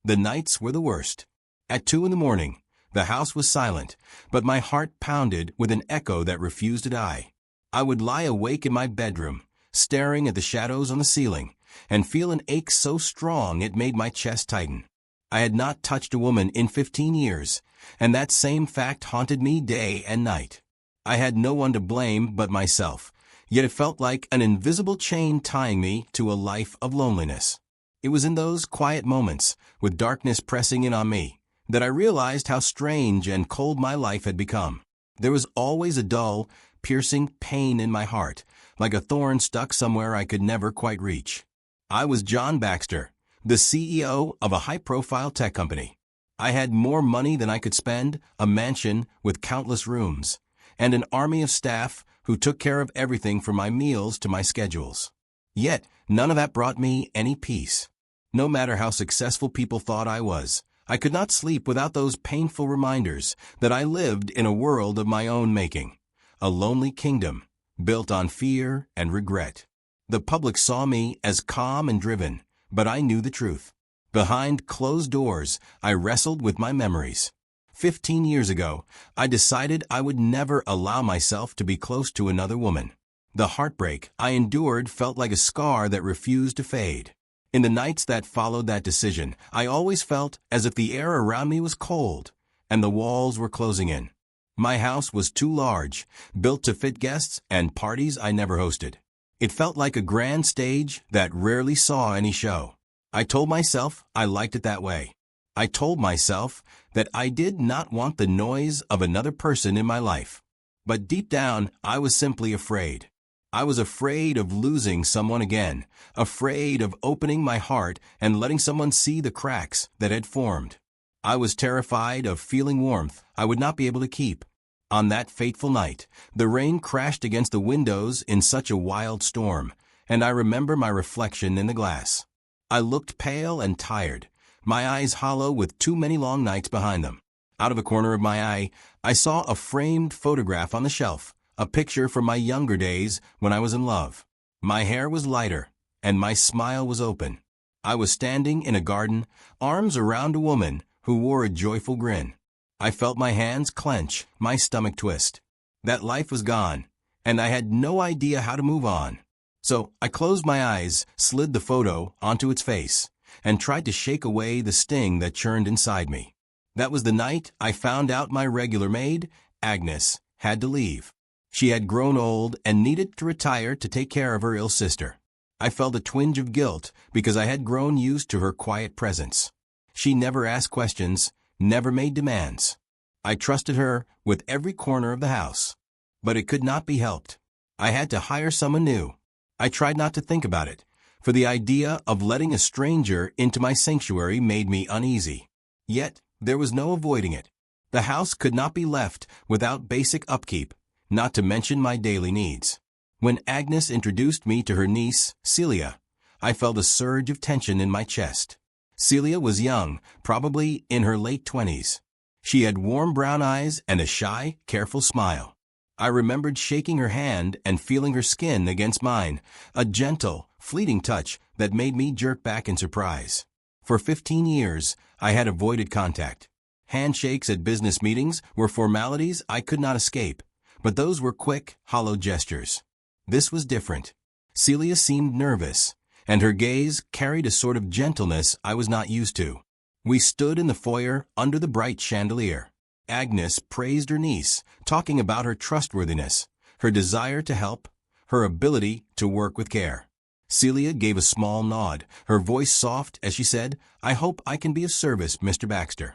The nights were the worst. At 2 in the morning, the house was silent, but my heart pounded with an echo that refused to die. I would lie awake in my bedroom, staring at the shadows on the ceiling, and feel an ache so strong it made my chest tighten. I had not touched a woman in 15 years, and that same fact haunted me day and night. I had no one to blame but myself, yet it felt like an invisible chain tying me to a life of loneliness. It was in those quiet moments, with darkness pressing in on me, that I realized how strange and cold my life had become. There was always a dull, piercing pain in my heart, like a thorn stuck somewhere I could never quite reach. I was John Baxter, the CEO of a high-profile tech company. I had more money than I could spend, a mansion with countless rooms, and an army of staff who took care of everything from my meals to my schedules. Yet, none of that brought me any peace. No matter how successful people thought I was, I could not sleep without those painful reminders that I lived in a world of my own making, a lonely kingdom built on fear and regret. The public saw me as calm and driven, but I knew the truth. Behind closed doors, I wrestled with my memories. 15 years ago, I decided I would never allow myself to be close to another woman. The heartbreak I endured felt like a scar that refused to fade. In the nights that followed that decision, I always felt as if the air around me was cold, and the walls were closing in. My house was too large, built to fit guests and parties I never hosted. It felt like a grand stage that rarely saw any show. I told myself I liked it that way. I told myself that I did not want the noise of another person in my life. But deep down, I was simply afraid. I was afraid of losing someone again, afraid of opening my heart and letting someone see the cracks that had formed. I was terrified of feeling warmth I would not be able to keep. On that fateful night, the rain crashed against the windows in such a wild storm, and I remember my reflection in the glass. I looked pale and tired, my eyes hollow with too many long nights behind them. Out of a corner of my eye, I saw a framed photograph on the shelf, a picture from my younger days when I was in love. My hair was lighter, and my smile was open. I was standing in a garden, arms around a woman who wore a joyful grin. I felt my hands clench, my stomach twist. That life was gone, and I had no idea how to move on. So I closed my eyes, slid the photo onto its face, and tried to shake away the sting that churned inside me. That was the night I found out my regular maid, Agnes, had to leave. She had grown old and needed to retire to take care of her ill sister. I felt a twinge of guilt because I had grown used to her quiet presence. She never asked questions, never made demands. I trusted her with every corner of the house. But it could not be helped. I had to hire someone new. I tried not to think about it, for the idea of letting a stranger into my sanctuary made me uneasy. Yet, there was no avoiding it. The house could not be left without basic upkeep, not to mention my daily needs. When Agnes introduced me to her niece, Celia, I felt a surge of tension in my chest. Celia was young, probably in her late 20s. She had warm brown eyes and a shy, careful smile. I remembered shaking her hand and feeling her skin against mine, a gentle, fleeting touch that made me jerk back in surprise. For 15 years, I had avoided contact. Handshakes at business meetings were formalities I could not escape, but those were quick, hollow gestures. This was different. Celia seemed nervous, and her gaze carried a sort of gentleness I was not used to. We stood in the foyer under the bright chandelier. Agnes praised her niece, talking about her trustworthiness, her desire to help, her ability to work with care. Celia gave a small nod, her voice soft as she said, "I hope I can be of service, Mr. Baxter."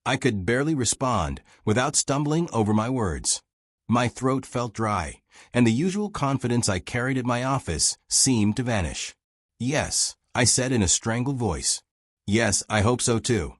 I could barely respond without stumbling over my words. My throat felt dry, and the usual confidence I carried at my office seemed to vanish. "Yes," I said in a strangled voice. "Yes, I hope so too."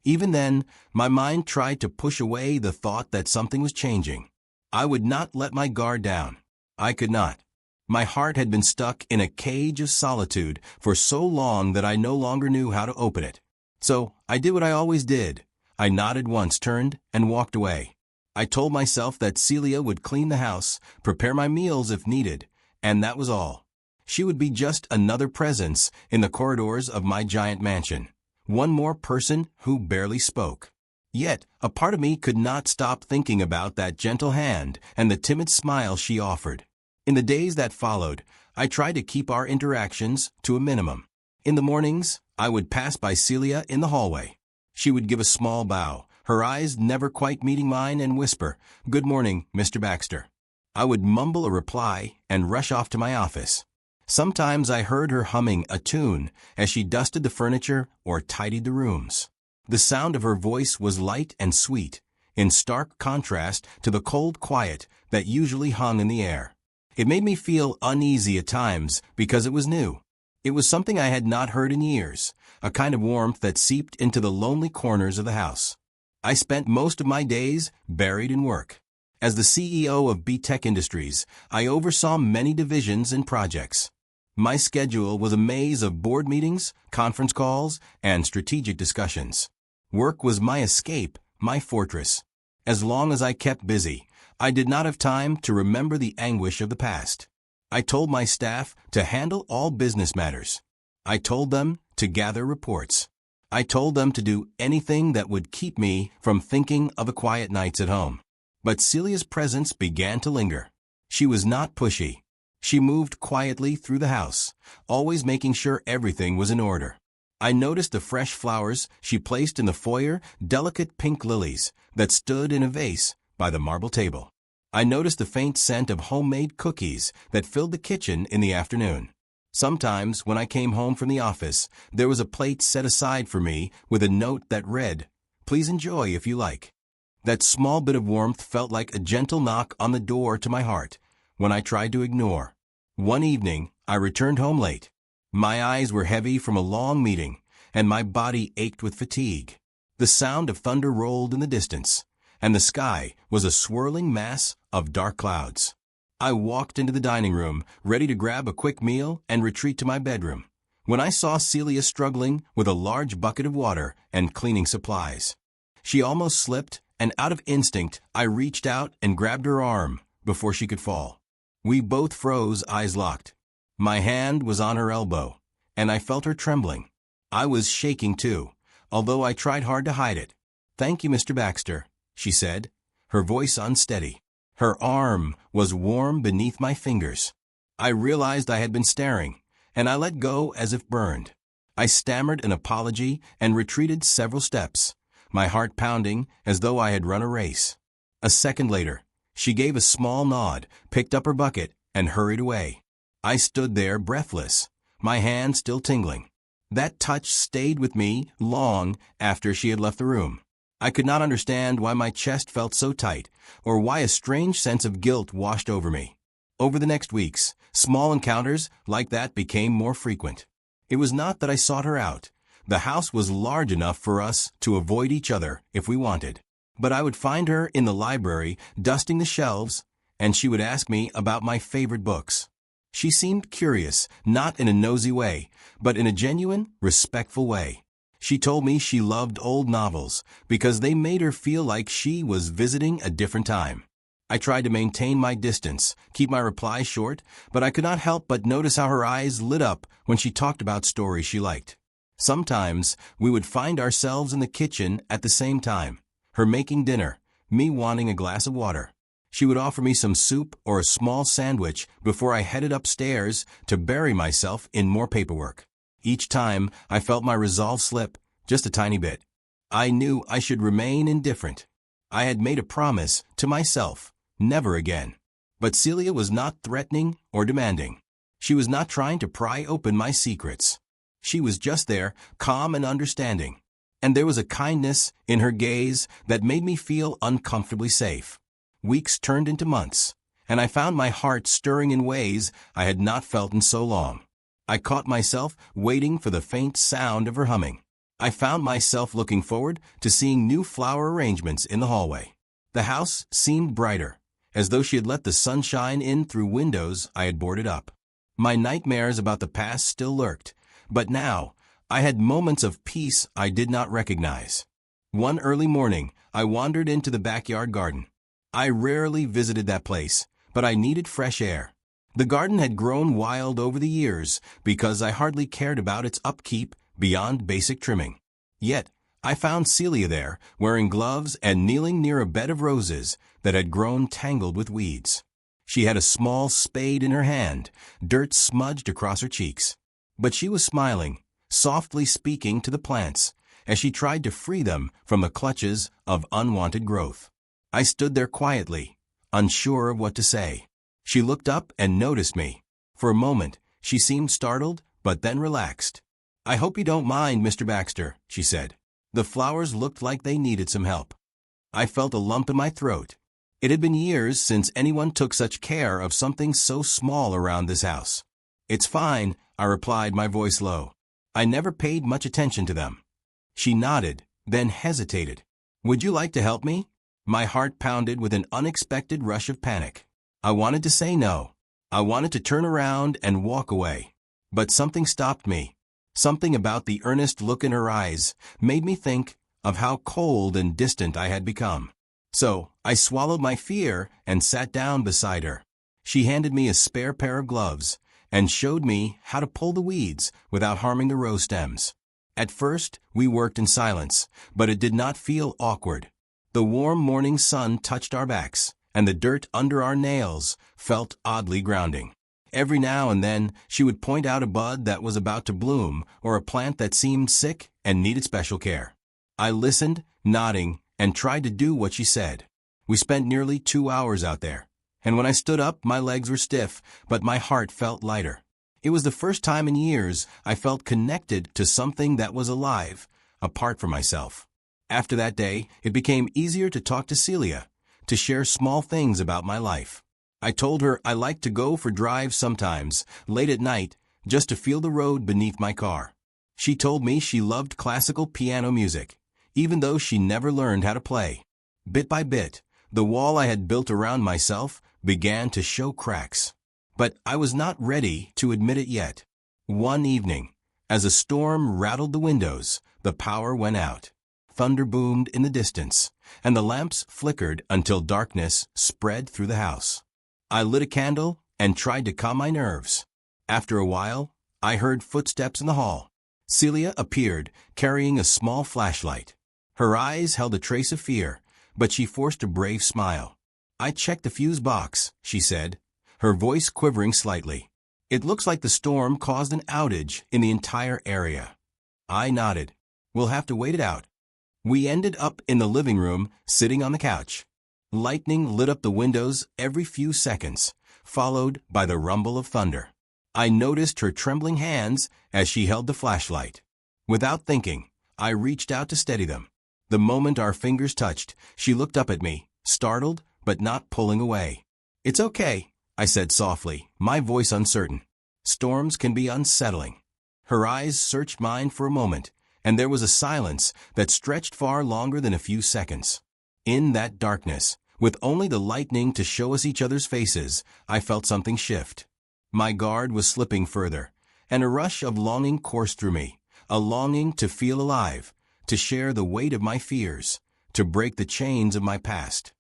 Even then, my mind tried to push away the thought that something was changing. I would not let my guard down. I could not. My heart had been stuck in a cage of solitude for so long that I no longer knew how to open it. So I did what I always did. I nodded once, turned, and walked away. I told myself that Celia would clean the house, prepare my meals if needed, and that was all. She would be just another presence in the corridors of my giant mansion. one more person who barely spoke. Yet, a part of me could not stop thinking about that gentle hand and the timid smile she offered. In the days that followed, I tried to keep our interactions to a minimum. In the mornings, I would pass by Celia in the hallway. She would give a small bow, her eyes never quite meeting mine, and whisper, "Good morning, Mr. Baxter." I would mumble a reply and rush off to my office. Sometimes I heard her humming a tune as she dusted the furniture or tidied the rooms. The sound of her voice was light and sweet, in stark contrast to the cold quiet that usually hung in the air. It made me feel uneasy at times because it was new. It was something I had not heard in years, a kind of warmth that seeped into the lonely corners of the house. I spent most of my days buried in work. As the CEO of B-Tech Industries, I oversaw many divisions and projects. My schedule was a maze of board meetings, conference calls, and strategic discussions. Work was my escape, my fortress. As long as I kept busy, I did not have time to remember the anguish of the past. I told my staff to handle all business matters. I told them to gather reports. I told them to do anything that would keep me from thinking of the quiet nights at home. But Celia's presence began to linger. She was not pushy. She moved quietly through the house, always making sure everything was in order. I noticed the fresh flowers she placed in the foyer, delicate pink lilies that stood in a vase by the marble table. I noticed the faint scent of homemade cookies that filled the kitchen in the afternoon. Sometimes, when I came home from the office, there was a plate set aside for me with a note that read, "Please enjoy if you like." That small bit of warmth felt like a gentle knock on the door to my heart when I tried to ignore. One evening, I returned home late. My eyes were heavy from a long meeting, and my body ached with fatigue. The sound of thunder rolled in the distance, and the sky was a swirling mass of dark clouds. I walked into the dining room, ready to grab a quick meal and retreat to my bedroom, when I saw Celia struggling with a large bucket of water and cleaning supplies. She almost slipped, and out of instinct, I reached out and grabbed her arm before she could fall. We both froze, eyes locked. My hand was on her elbow, and I felt her trembling. I was shaking too, although I tried hard to hide it. "Thank you, Mr. Baxter," she said, her voice unsteady. Her arm was warm beneath my fingers. I realized I had been staring, and I let go as if burned. I stammered an apology and retreated several steps, my heart pounding as though I had run a race. A second later, she gave a small nod, picked up her bucket, and hurried away. I stood there breathless, my hand still tingling. That touch stayed with me long after she had left the room. I could not understand why my chest felt so tight, or why a strange sense of guilt washed over me. Over the next weeks, small encounters like that became more frequent. It was not that I sought her out. The house was large enough for us to avoid each other if we wanted. But I would find her in the library, dusting the shelves, and she would ask me about my favorite books. She seemed curious, not in a nosy way, but in a genuine, respectful way. She told me she loved old novels because they made her feel like she was visiting a different time. I tried to maintain my distance, keep my replies short, but I could not help but notice how her eyes lit up when she talked about stories she liked. Sometimes we would find ourselves in the kitchen at the same time, her making dinner, me wanting a glass of water. She would offer me some soup or a small sandwich before I headed upstairs to bury myself in more paperwork. Each time, I felt my resolve slip, just a tiny bit. I knew I should remain indifferent. I had made a promise to myself, never again. But Celia was not threatening or demanding. She was not trying to pry open my secrets. She was just there, calm and understanding. And there was a kindness in her gaze that made me feel uncomfortably safe. Weeks turned into months, and I found my heart stirring in ways I had not felt in so long. I caught myself waiting for the faint sound of her humming. I found myself looking forward to seeing new flower arrangements in the hallway. The house seemed brighter, as though she had let the sunshine in through windows I had boarded up. My nightmares about the past still lurked, but now I had moments of peace I did not recognize. One early morning, I wandered into the backyard garden. I rarely visited that place, but I needed fresh air. The garden had grown wild over the years because I hardly cared about its upkeep beyond basic trimming. Yet, I found Celia there, wearing gloves and kneeling near a bed of roses that had grown tangled with weeds. She had a small spade in her hand, dirt smudged across her cheeks. But she was smiling, softly speaking to the plants, as she tried to free them from the clutches of unwanted growth. I stood there quietly, unsure of what to say. She looked up and noticed me. For a moment, she seemed startled, but then relaxed. "I hope you don't mind, Mr. Baxter," she said. The flowers looked like they needed some help. I felt a lump in my throat. It had been years since anyone took such care of something so small around this house. "It's fine," I replied, my voice low. I never paid much attention to them. She nodded, then hesitated. "Would you like to help me?" My heart pounded with an unexpected rush of panic. I wanted to say no. I wanted to turn around and walk away. But something stopped me. Something about the earnest look in her eyes made me think of how cold and distant I had become. So, I swallowed my fear and sat down beside her. She handed me a spare pair of gloves and showed me how to pull the weeds without harming the rose stems. At first, we worked in silence, but it did not feel awkward. The warm morning sun touched our backs, and the dirt under our nails felt oddly grounding. Every now and then, she would point out a bud that was about to bloom or a plant that seemed sick and needed special care. I listened, nodding, and tried to do what she said. We spent nearly 2 hours out there, and when I stood up, my legs were stiff, but my heart felt lighter. It was the first time in years I felt connected to something that was alive, apart from myself. After that day, it became easier to talk to Celia, to share small things about my life. I told her I liked to go for drives sometimes, late at night, just to feel the road beneath my car. She told me she loved classical piano music, even though she never learned how to play. Bit by bit, the wall I had built around myself began to show cracks. But I was not ready to admit it yet. One evening, as a storm rattled the windows, the power went out. Thunder boomed in the distance, and the lamps flickered until darkness spread through the house. I lit a candle and tried to calm my nerves. After a while, I heard footsteps in the hall. Celia appeared, carrying a small flashlight. Her eyes held a trace of fear, but she forced a brave smile. "I checked the fuse box," she said, her voice quivering slightly. "It looks like the storm caused an outage in the entire area." I nodded. "We'll have to wait it out." We ended up in the living room, sitting on the couch. Lightning lit up the windows every few seconds, followed by the rumble of thunder. I noticed her trembling hands as she held the flashlight. Without thinking, I reached out to steady them. The moment our fingers touched, she looked up at me, startled but not pulling away. "It's okay," I said softly, my voice uncertain. "Storms can be unsettling." Her eyes searched mine for a moment, and there was a silence that stretched far longer than a few seconds. In that darkness, with only the lightning to show us each other's faces, I felt something shift. My guard was slipping further, and a rush of longing coursed through me, a longing to feel alive, to share the weight of my fears, to break the chains of my past.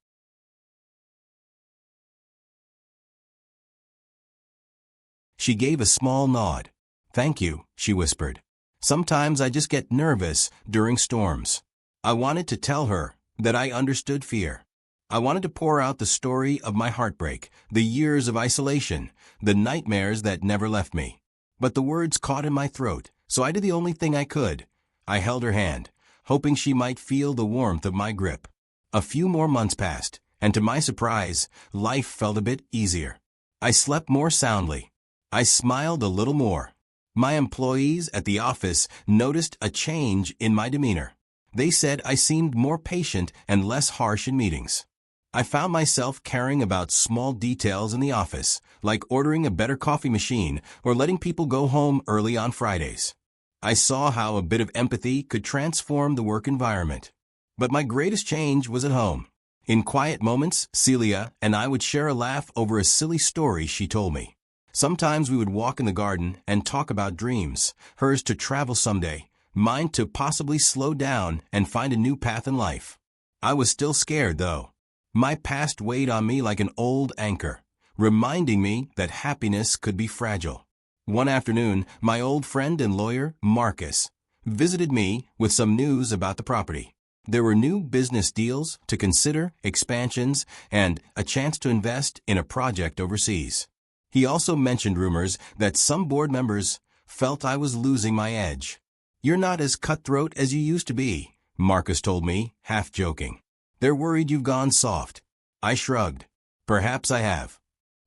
She gave a small nod. "Thank you," she whispered. "Sometimes I just get nervous during storms." I wanted to tell her that I understood fear. I wanted to pour out the story of my heartbreak, the years of isolation, the nightmares that never left me. But the words caught in my throat, so I did the only thing I could. I held her hand, hoping she might feel the warmth of my grip. A few more months passed, and to my surprise, life felt a bit easier. I slept more soundly. I smiled a little more. My employees at the office noticed a change in my demeanor. They said I seemed more patient and less harsh in meetings. I found myself caring about small details in the office, like ordering a better coffee machine or letting people go home early on Fridays. I saw how a bit of empathy could transform the work environment. But my greatest change was at home. In quiet moments, Celia and I would share a laugh over a silly story she told me. Sometimes we would walk in the garden and talk about dreams, hers to travel someday, mine to possibly slow down and find a new path in life. I was still scared, though. My past weighed on me like an old anchor, reminding me that happiness could be fragile. One afternoon, my old friend and lawyer, Marcus, visited me with some news about the property. There were new business deals to consider, expansions, and a chance to invest in a project overseas. He also mentioned rumors that some board members felt I was losing my edge. "You're not as cutthroat as you used to be," Marcus told me, half joking. "They're worried you've gone soft." I shrugged. "Perhaps I have."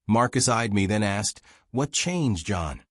Marcus eyed me, then asked, "What changed, John?"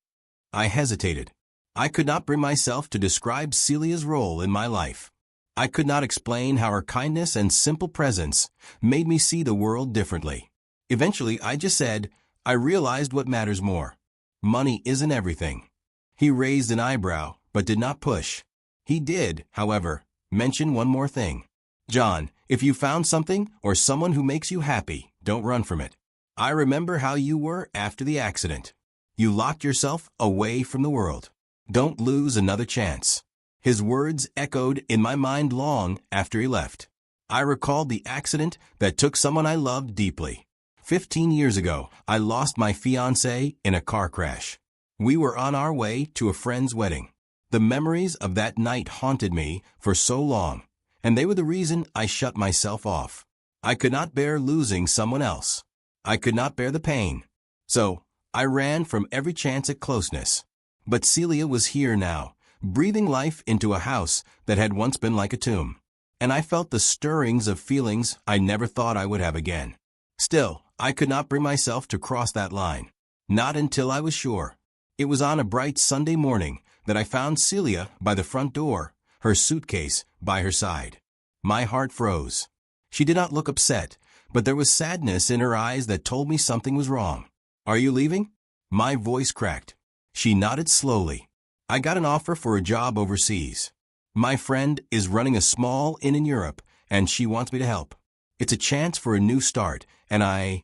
I hesitated. I could not bring myself to describe Celia's role in my life. I could not explain how her kindness and simple presence made me see the world differently. Eventually, I just said, "I realized what matters more. Money isn't everything." He raised an eyebrow, but did not push. He did, however, mention one more thing. "John, if you found something or someone who makes you happy, don't run from it. I remember how you were after the accident. You locked yourself away from the world. Don't lose another chance." His words echoed in my mind long after he left. I recalled the accident that took someone I loved deeply. 15 years ago, I lost my fiancée in a car crash. We were on our way to a friend's wedding. The memories of that night haunted me for so long, and they were the reason I shut myself off. I could not bear losing someone else. I could not bear the pain. So, I ran from every chance at closeness. But Celia was here now, breathing life into a house that had once been like a tomb. And I felt the stirrings of feelings I never thought I would have again. Still, I could not bring myself to cross that line. Not until I was sure. It was on a bright Sunday morning that I found Celia by the front door, her suitcase by her side. My heart froze. She did not look upset, but there was sadness in her eyes that told me something was wrong. "Are you leaving?" My voice cracked. She nodded slowly. "I got an offer for a job overseas. My friend is running a small inn in Europe, and she wants me to help. It's a chance for a new start, and I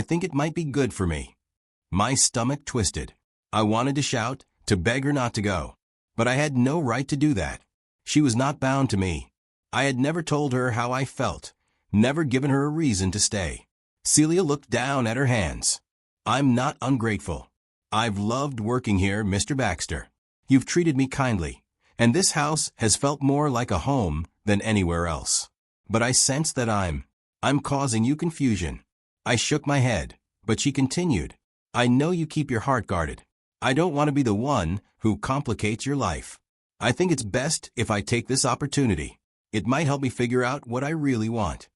think it might be good for me." My stomach twisted. I wanted to shout, to beg her not to go. But I had no right to do that. She was not bound to me. I had never told her how I felt, never given her a reason to stay. Celia looked down at her hands. "I'm not ungrateful. I've loved working here, Mr. Baxter. You've treated me kindly, and this house has felt more like a home than anywhere else. But I sense that I'm causing you confusion." I shook my head, but she continued, "I know you keep your heart guarded. I don't want to be the one who complicates your life. I think it's best if I take this opportunity. It might help me figure out what I really want."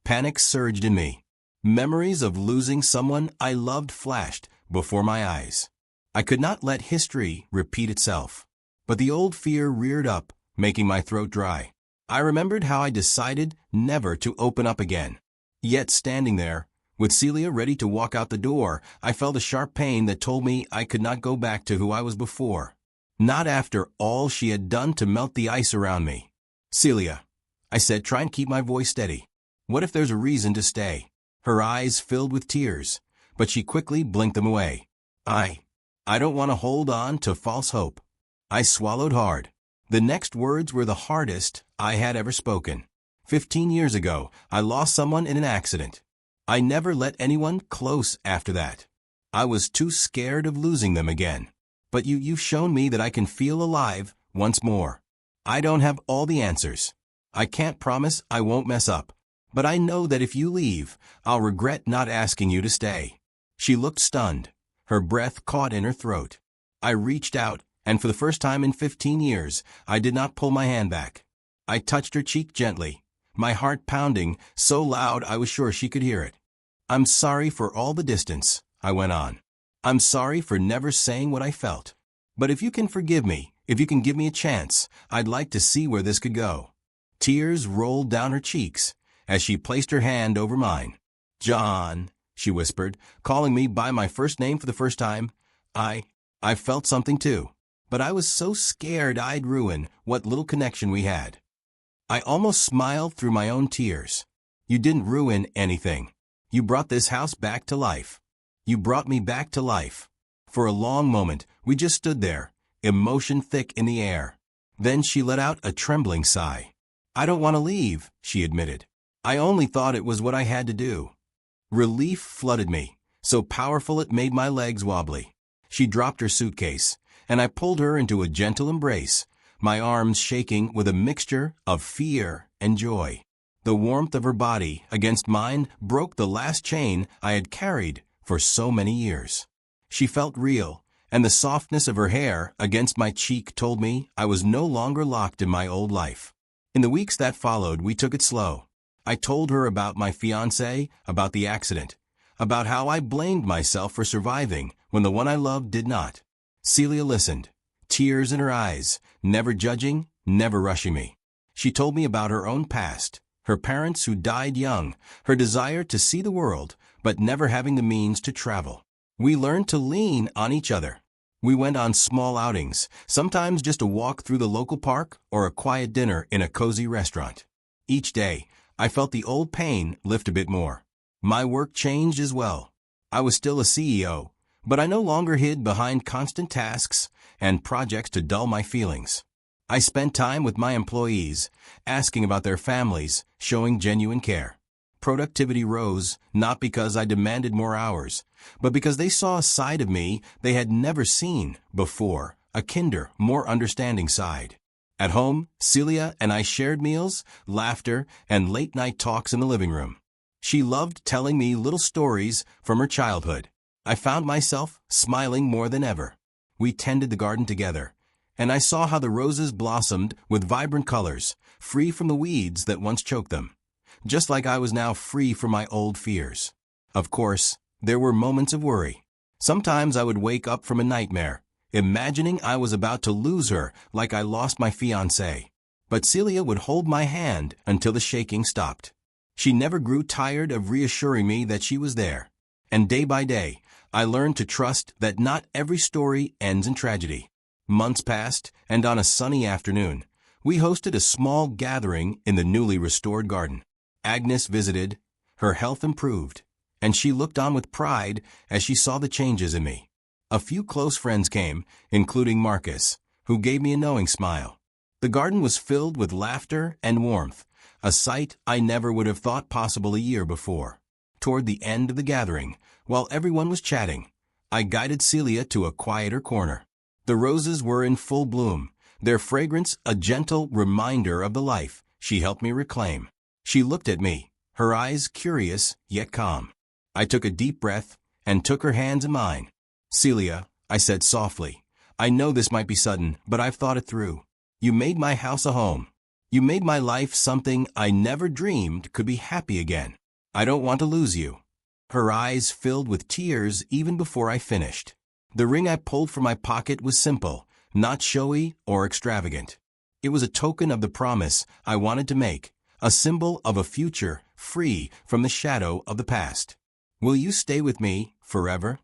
Panic surged in me. Memories of losing someone I loved flashed before my eyes. I could not let history repeat itself. But the old fear reared up, making my throat dry. I remembered how I decided never to open up again. Yet standing there, with Celia ready to walk out the door, I felt a sharp pain that told me I could not go back to who I was before. Not after all she had done to melt the ice around me. "Celia," I said, trying to keep my voice steady. "What if there's a reason to stay?" Her eyes filled with tears, but she quickly blinked them away. I don't want to hold on to false hope." I swallowed hard. The next words were the hardest I had ever spoken. 15 years ago, I lost someone in an accident. I never let anyone close after that. I was too scared of losing them again. But you've shown me that I can feel alive once more. I don't have all the answers. I can't promise I won't mess up. But I know that if you leave, I'll regret not asking you to stay." She looked stunned. Her breath caught in her throat. I reached out, and for the first time in 15 years, I did not pull my hand back. I touched her cheek gently, my heart pounding so loud I was sure she could hear it. "I'm sorry for all the distance," I went on. "I'm sorry for never saying what I felt. But if you can forgive me, if you can give me a chance, I'd like to see where this could go." Tears rolled down her cheeks as she placed her hand over mine. "John," she whispered, calling me by my first name for the first time. I felt something too, but I was so scared I'd ruin what little connection we had. I almost smiled through my own tears. "You didn't ruin anything. You brought this house back to life. You brought me back to life." For a long moment, we just stood there, emotion thick in the air. Then she let out a trembling sigh. "I don't want to leave," she admitted. "I only thought it was what I had to do." Relief flooded me, so powerful it made my legs wobbly. She dropped her suitcase, and I pulled her into a gentle embrace, my arms shaking with a mixture of fear and joy. The warmth of her body against mine broke the last chain I had carried for so many years. She felt real, and the softness of her hair against my cheek told me I was no longer locked in my old life. In the weeks that followed, we took it slow. I told her about my fiancé, about the accident, about how I blamed myself for surviving when the one I loved did not. Celia listened, tears in her eyes, never judging, never rushing me. She told me about her own past, her parents who died young, her desire to see the world, but never having the means to travel. We learned to lean on each other. We went on small outings, sometimes just a walk through the local park or a quiet dinner in a cozy restaurant. Each day, I felt the old pain lift a bit more. My work changed as well. I was still a CEO, but I no longer hid behind constant tasks and projects to dull my feelings. I spent time with my employees, asking about their families, showing genuine care. Productivity rose, not because I demanded more hours, but because they saw a side of me they had never seen before, a kinder, more understanding side. At home, Celia and I shared meals, laughter, and late-night talks in the living room. She loved telling me little stories from her childhood. I found myself smiling more than ever. We tended the garden together, and I saw how the roses blossomed with vibrant colors, free from the weeds that once choked them. Just like I was now free from my old fears. Of course, there were moments of worry. Sometimes I would wake up from a nightmare, imagining I was about to lose her like I lost my fiancé. But Celia would hold my hand until the shaking stopped. She never grew tired of reassuring me that she was there. And day by day, I learned to trust that not every story ends in tragedy. Months passed, and on a sunny afternoon, we hosted a small gathering in the newly restored garden. Agnes visited, her health improved, and she looked on with pride as she saw the changes in me. A few close friends came, including Marcus, who gave me a knowing smile. The garden was filled with laughter and warmth, a sight I never would have thought possible a year before. Toward the end of the gathering, while everyone was chatting, I guided Celia to a quieter corner. The roses were in full bloom, their fragrance a gentle reminder of the life she helped me reclaim. She looked at me, her eyes curious yet calm. I took a deep breath and took her hands in mine. "Celia," I said softly, "I know this might be sudden, but I've thought it through. You made my house a home. You made my life something I never dreamed could be happy again. I don't want to lose you." Her eyes filled with tears even before I finished. The ring I pulled from my pocket was simple, not showy or extravagant. It was a token of the promise I wanted to make, a symbol of a future free from the shadow of the past. "Will you stay with me forever?"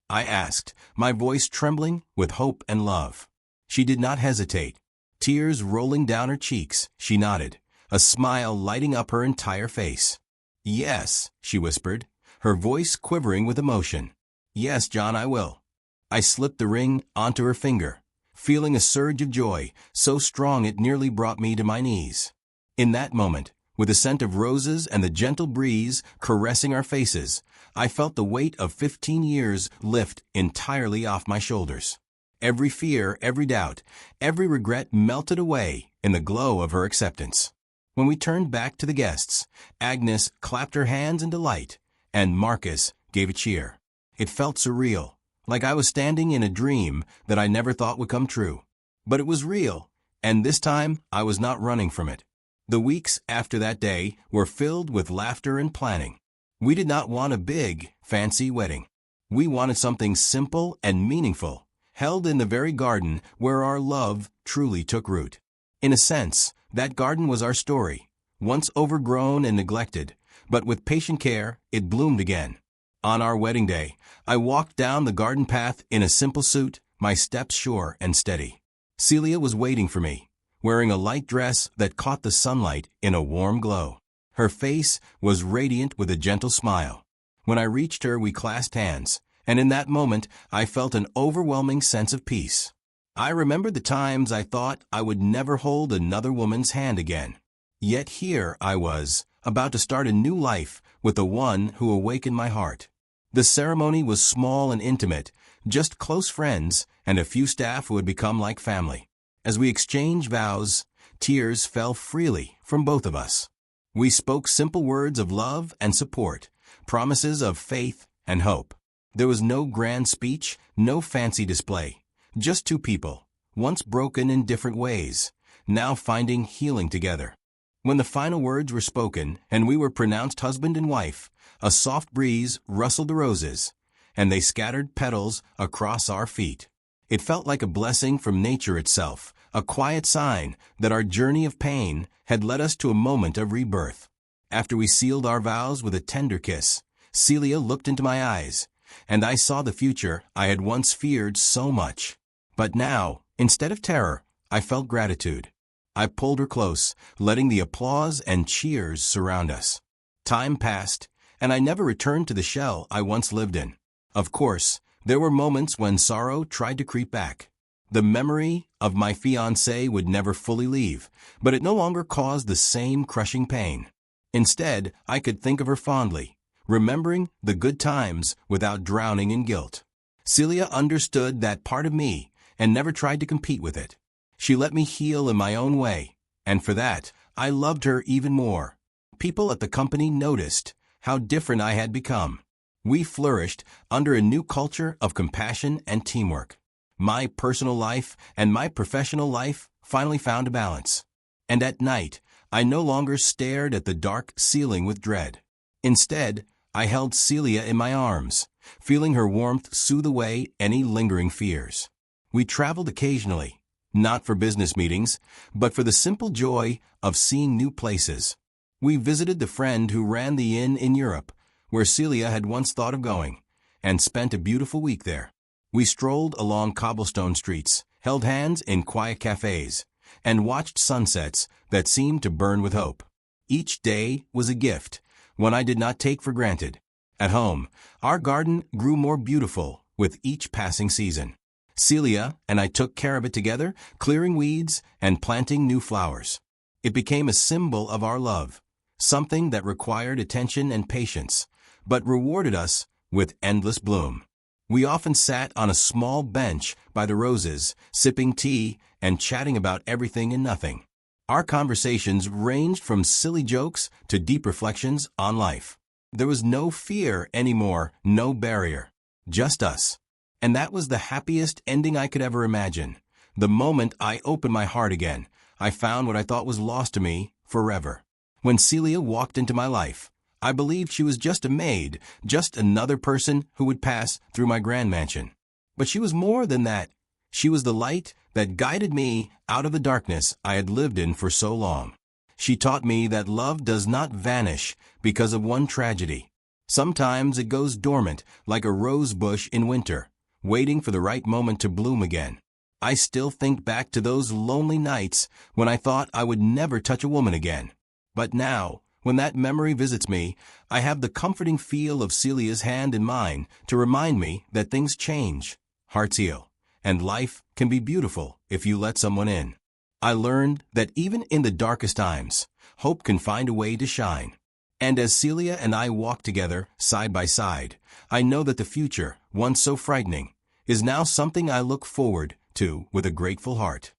I asked, my voice trembling with hope and love. She did not hesitate. Tears rolling down her cheeks, she nodded, a smile lighting up her entire face. "Yes," she whispered, her voice quivering with emotion. "Yes, John, I will." I slipped the ring onto her finger, feeling a surge of joy so strong it nearly brought me to my knees. In that moment, with the scent of roses and the gentle breeze caressing our faces, I felt the weight of 15 years lift entirely off my shoulders. Every fear, every doubt, every regret melted away in the glow of her acceptance. When we turned back to the guests, Agnes clapped her hands in delight, and Marcus gave a cheer. It felt surreal, like I was standing in a dream that I never thought would come true. But it was real, and this time I was not running from it. The weeks after that day were filled with laughter and planning. We did not want a big, fancy wedding. We wanted something simple and meaningful, held in the very garden where our love truly took root. In a sense, that garden was our story, once overgrown and neglected, but with patient care, it bloomed again. On our wedding day, I walked down the garden path in a simple suit, my steps sure and steady. Celia was waiting for me, wearing a light dress that caught the sunlight in a warm glow. Her face was radiant with a gentle smile. When I reached her, we clasped hands, and in that moment, I felt an overwhelming sense of peace. I remembered the times I thought I would never hold another woman's hand again. Yet here I was, about to start a new life with the one who awakened my heart. The ceremony was small and intimate, just close friends and a few staff who had become like family. As we exchanged vows, tears fell freely from both of us. We spoke simple words of love and support, promises of faith and hope. There was no grand speech, no fancy display, just two people, once broken in different ways, now finding healing together. When the final words were spoken and we were pronounced husband and wife, a soft breeze rustled the roses, and they scattered petals across our feet. It felt like a blessing from nature itself, a quiet sign that our journey of pain had led us to a moment of rebirth. After we sealed our vows with a tender kiss, Celia looked into my eyes, and I saw the future I had once feared so much. But now, instead of terror, I felt gratitude. I pulled her close, letting the applause and cheers surround us. Time passed, and I never returned to the shell I once lived in. Of course, there were moments when sorrow tried to creep back. The memory of my fiancée would never fully leave, but it no longer caused the same crushing pain. Instead, I could think of her fondly, remembering the good times without drowning in guilt. Celia understood that part of me and never tried to compete with it. She let me heal in my own way, and for that, I loved her even more. People at the company noticed how different I had become. We flourished under a new culture of compassion and teamwork. My personal life and my professional life finally found a balance. And at night, I no longer stared at the dark ceiling with dread. Instead, I held Celia in my arms, feeling her warmth soothe away any lingering fears. We traveled occasionally, not for business meetings, but for the simple joy of seeing new places. We visited the friend who ran the inn in Europe, where Celia had once thought of going, and spent a beautiful week there. We strolled along cobblestone streets, held hands in quiet cafes, and watched sunsets that seemed to burn with hope. Each day was a gift, one I did not take for granted. At home, our garden grew more beautiful with each passing season. Celia and I took care of it together, clearing weeds and planting new flowers. It became a symbol of our love, something that required attention and patience, but rewarded us with endless bloom. We often sat on a small bench by the roses, sipping tea and chatting about everything and nothing. Our conversations ranged from silly jokes to deep reflections on life. There was no fear anymore, no barrier, just us. And that was the happiest ending I could ever imagine. The moment I opened my heart again, I found what I thought was lost to me forever. When Celia walked into my life, I believed she was just a maid, just another person who would pass through my grand mansion. But she was more than that. She was the light that guided me out of the darkness I had lived in for so long. She taught me that love does not vanish because of one tragedy. Sometimes it goes dormant like a rose bush in winter, waiting for the right moment to bloom again. I still think back to those lonely nights when I thought I would never touch a woman again. But now, when that memory visits me, I have the comforting feel of Celia's hand in mine to remind me that things change, hearts heal, and life can be beautiful if you let someone in. I learned that even in the darkest times, hope can find a way to shine. And as Celia and I walk together, side by side, I know that the future, once so frightening, is now something I look forward to with a grateful heart.